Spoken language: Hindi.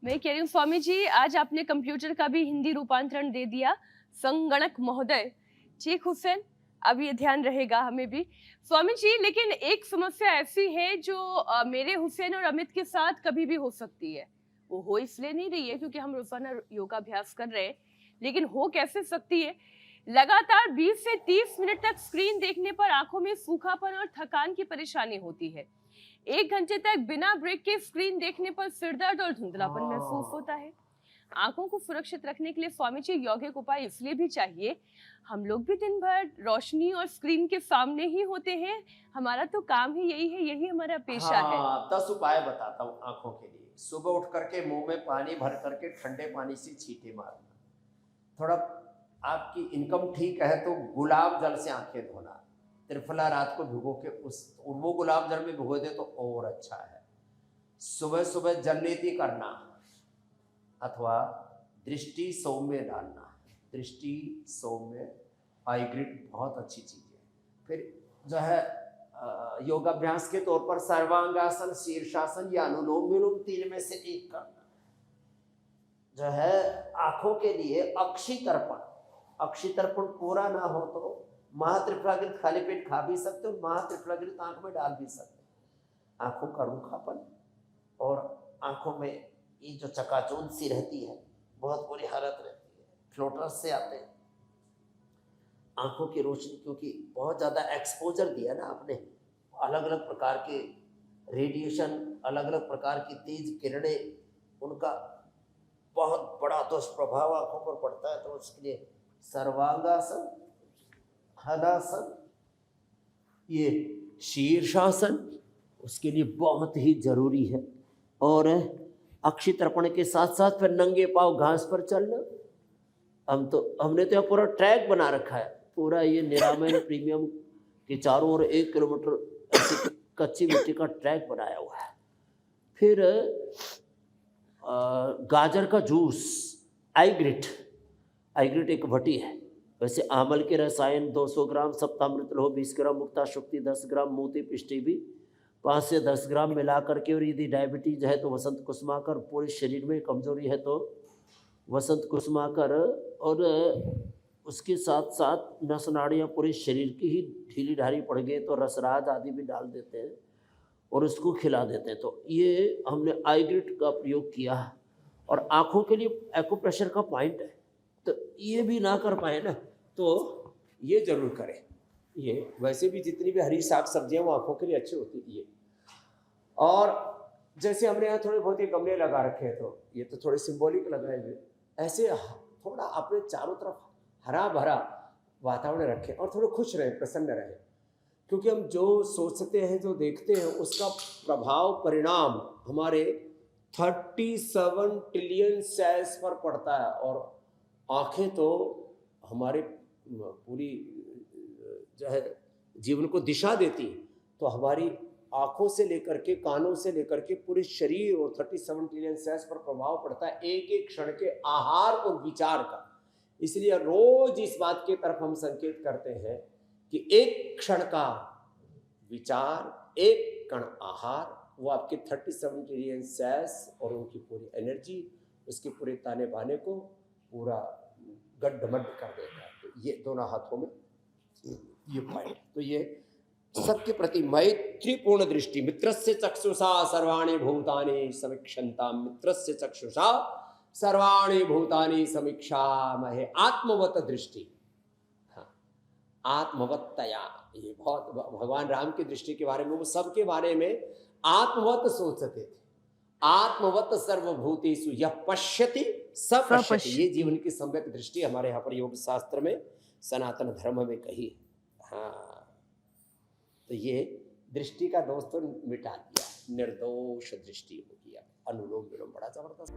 मैं कह रही हूँ स्वामी जी, आज आपने कंप्यूटर का भी हिंदी रूपांतरण दे दिया। संगणक महोदय, ठीक हुसैन, अब ये ध्यान रहेगा हमें भी। स्वामी जी, लेकिन एक समस्या ऐसी है जो मेरे हुसैन और अमित के साथ कभी भी हो सकती है। वो हो इसलिए नहीं रही है क्योंकि हम रोजाना योगाभ्यास कर रहे हैं, लेकिन हो कैसे सकती है? लगातार 20 से 30 मिनट तक स्क्रीन देखने पर आंखों में सूखापन और थकान की परेशानी होती है। 1 घंटे तक बिना ब्रेक के स्क्रीन देखने पर सिरदर्द और धुंधलापन महसूस होता है। आंखों को सुरक्षित रखने के लिए स्वामी जी यौगिक उपाय इसलिए भी चाहिए। हम लोग भी दिन भर रोशनी और स्क्रीन के सामने ही होते हैं। हमारा तो काम ही यही है, यही हमारा पेशा है। हाँ, 10 उपाय बताता हूँ आंखों के लिए। सुबह उठ करके मुंह में पानी भर करके ठंडे पानी से छींटे मारना। थोड़ा आपकी इनकम ठीक है तो गुलाब जल से आंखें धोना। त्रिफला रात को भिगो के वो गुलाब जल में भिगो दे तो और अच्छा है। सुबह सुबह जल नीति करना अथवा दृष्टि सौम्य डालना। दृष्टि सौम्य आई ग्रिड बहुत अच्छी चीज है। फिर जो है योगाभ्यास के तौर पर सर्वांगासन, शीर्षासन या अनुलोम विलोम 3 में से एक करना। जो है आंखों के लिए अक्षि तर्पण। अक्षि तर्पण पूरा ना हो तो महात्रिफलाग्रित खाली पेट खा भी सकते हो, महात्रिफलाग्रित आंख में डाल भी सकते हो। आंखों का रूखापन और आंखों में ये जो चकाचौंध सी रहती है, बहुत बुरी हालत रहती है, फ्लोटर्स से आते हैं। आंखों की रोशनी क्योंकि बहुत ज़्यादा एक्सपोजर दिया ना आपने, अलग अलग प्रकार के रेडिएशन, अलग अलग प्रकार की तेज किरणें, उनका बहुत बड़ा दुष्प्रभाव आंखों पर पड़ता है। तो उसके लिए सर्वांगासन, हलासन, ये शीर्षासन उसके लिए बहुत ही जरूरी है। और अक्षि तर्पण के साथ साथ फिर नंगे पांव घास पर चलना। हमने तो यहाँ पूरा ट्रैक बना रखा है, पूरा ये निरामयन प्रीमियम के चारों ओर 1 किलोमीटर ऐसी कच्ची मिट्टी का ट्रैक बनाया हुआ है। फिर गाजर का जूस, आईग्रिट एक भट्टी है। वैसे आमल के रसायन 200 ग्राम, सप्तामृत लोह 20 ग्राम, मुक्ता शुक्ति 10 ग्राम, मोती पिष्टी भी 5 से 10 ग्राम मिला करके, और यदि डायबिटीज है तो वसंत कुसुमाकर, पूरे शरीर में कमजोरी है तो वसंत कुसुमाकर, और उसके साथ साथ नस नाड़ियाँ पूरे शरीर की ही ढीली ढारी पड़ गई तो रसराज आदि भी डाल देते हैं और उसको खिला देते हैं। तो ये हमने आईग्रिट का प्रयोग किया। और आँखों के लिए एक्यूप्रेशर का पॉइंट है, तो ये भी ना कर पाए ना तो ये जरूर करें। ये वैसे भी जितनी भी हरी साग सब्जियाँ वो आँखों के लिए अच्छी होती है। ये और जैसे हमने यहाँ थोड़े बहुत ही गमले लगा रखे हैं, तो ये तो थोड़े सिंबॉलिक लगाए हुए, ऐसे थोड़ा अपने चारों तरफ हरा भरा वातावरण रखें और थोड़े खुश रहें, प्रसन्न रहें। क्योंकि हम जो सोचते हैं, जो देखते हैं, उसका प्रभाव, परिणाम हमारे 37 ट्रिलियन सेल्स पर पड़ता है। और आँखें तो हमारे पूरी जो है जीवन को दिशा देती है। तो हमारी आँखों से लेकर के, कानों से लेकर के पूरे शरीर और 37 ट्रिलियन सेल्स पर प्रभाव पड़ता है एक एक क्षण के आहार और विचार का। इसलिए रोज इस बात की तरफ हम संकेत करते हैं कि एक क्षण का विचार, एक कण आहार, वो आपके 37 ट्रिलियन सेल्स और उनकी पूरी एनर्जी, उसके पूरे ताने बाने को पूरा गड्ढमड्ढ कर देता है। तो ये दोनों हाथों में ये पॉइंट। तो ये सबके प्रति मैत्रीपूर्ण दृष्टि। मित्रस्य चक्षुषा सर्वाणि भूतानि समीक्षन्ताम्, मित्रस्य चक्षुषा सर्वाणि भूतानि समीक्षामहे। आत्मवत दृष्टि, हाँ, आत्मवत्तया। ये बहुत भगवान राम की दृष्टि के बारे में, वो सबके बारे में आत्मवत सोचते थे। आत्मवत सर्वभूतेषु यः पश्यति स पश्यति। ये जीवन की सम्यक दृष्टि हमारे यहाँ पर योग शास्त्र में, सनातन धर्म में कही। हाँ, तो ये दृष्टि का दोष तो मिटा दिया, निर्दोष दृष्टि हो गया। अनुलोम विलोम बड़ा जबरदस्त।